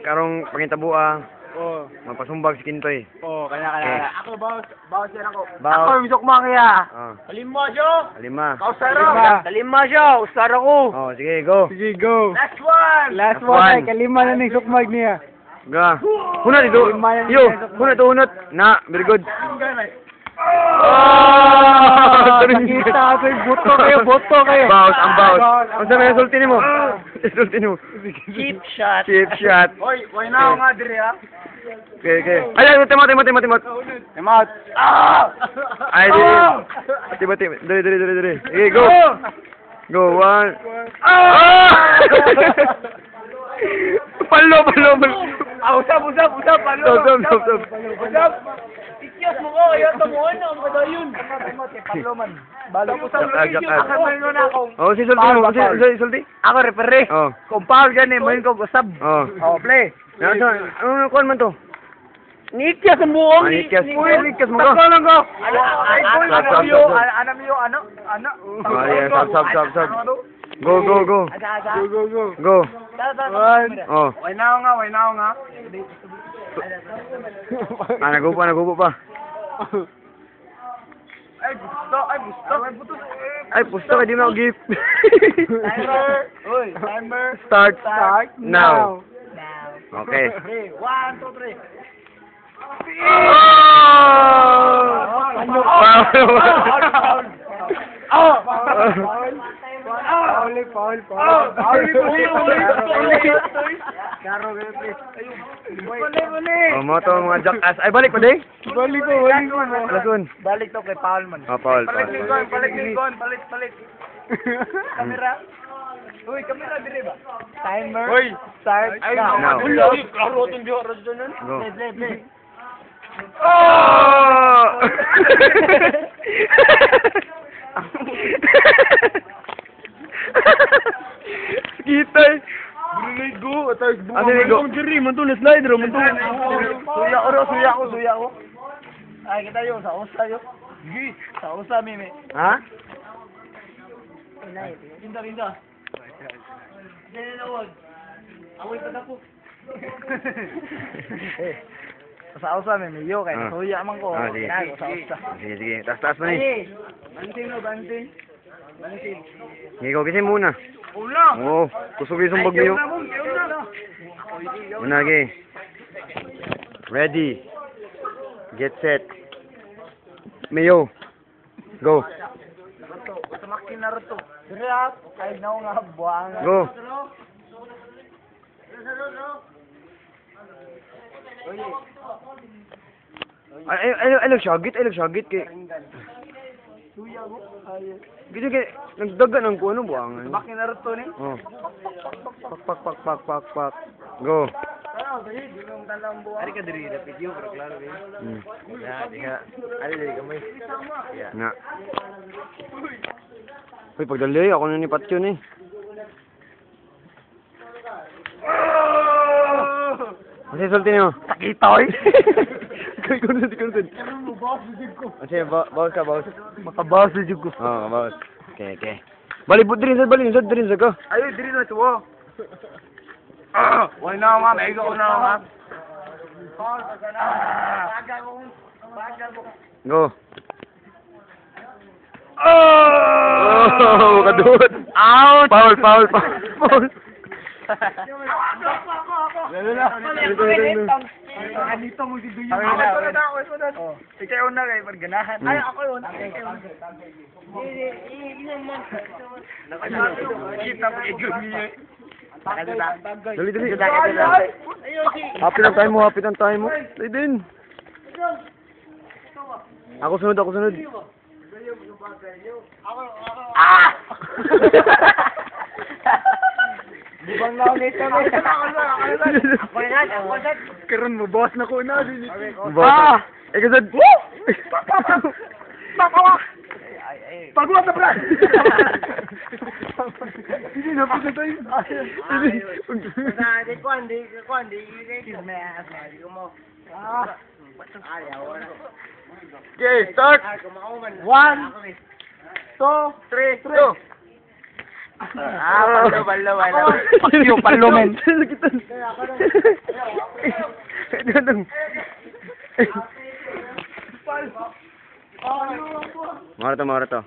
Karong pangitabo Oh. mapasumbag si Kintoy. Oh, kanya. Ako, bawas yan ako. Bawas. Ako, misok mangya. Kalima siya! Lima. Kausara. Kalima siya! Usara ko! Oh, sige, go. Sige, go. Last one! Last Last one. one. Ay, kalima na ng sukmag niya. Ga. Hunat ito. Lima yan. Yo, hunat. Na, very good. Nakita ako yung boto kayo. Bawas, ang bawas. Ang sabi, sulti mo. Sulti mo. Cheap shot! Chip shot. Oy, why na ako nga dire ha? Okay. Ay, timot. Time out. Ay, di. Dali. Okay, go. Go, one. Palo. Usap! Stop. Ikyas mo ko! Ayaw tamuhan na! Ang padayon! Balo ko sa Oh, si sulti. Ako referee. Oh. Kung foul yan eh, mahin ko gusab. Oh. Oh, play. Ano kuan man to? Nikyas ang buong! Nikyas mo ko. Taklo lang ko. Stop. Go. Go. One. Oh. Why na ako nga. Nagupo pa. Ay, gusto. Ay, pusto ka, di mo ako gift. Timer. Start now. Okay. 1, 2, 3. Foul. Oh, mo to mga jackass. Ay, balik pa di? Balik ko. Alasun. Balik to kay Paul man. Oh, Paul. Balik. Kamera. Uy, kamera dire ba? Timer. Start now. Klaro itong diyo! Rasdonan! Go. Play. Oh! Skitay. Ligo. Tapos Ano ligo? Jerry, man to na slide ro, man to. Suya ko. Ay, kita yo sa usa yo. Gi, sa usa mimi. Ha? Rinda! Diyan na wag! Away pa ako! Sa usa mimi yo kay Ah. suya man ko. Ah, sige. Kinago sa usa. Sige. Taas mo ni. Banting. Sige, go kasi muna. Ulo. Oo. Kusog yung sumbag niyo. Una, okay. Ready. Get set. Mayo. Go. Tumakin na to. Dire ha, ay naw nga buang. Go. Ay, nagsyagit kay. Suya ko. Ay. Gito kay nagdaga ng kuno buangan. Tumakin na to ni. Oh. Pak. Go. Ari ka diri da video pero klaro ni. Ya, diha. Ari diri kamay. Na. Uy, pagdali ako na ni Patyo ni. Kasi sulti niyo. Sakitoy. Kay kunod. Kasi bawas ka. Makabawas na jud ko. Oh, bawas. Okay. Balibot din sa ka. Ayo diri na tuwa. Wala na nga, may ko na nga. Go. Oh, kadut. Out. Foul. Dito mo si Duyo. Ako. Ikaw na kay perganahan. Ay, ako yun. Kita pa kay Jumi. Dali. Happy ng time mo. Dali din. Ako sunod. Ah! Bang na ulit kami. Ako na. Karon mo boss na ko na. Kasad. Pagwa sa plan. Hindi na po tayo. Di kuandi. Okay, start. 1, 2, 3, go. Palo. Yung palo, men. Sakitan. Mara to.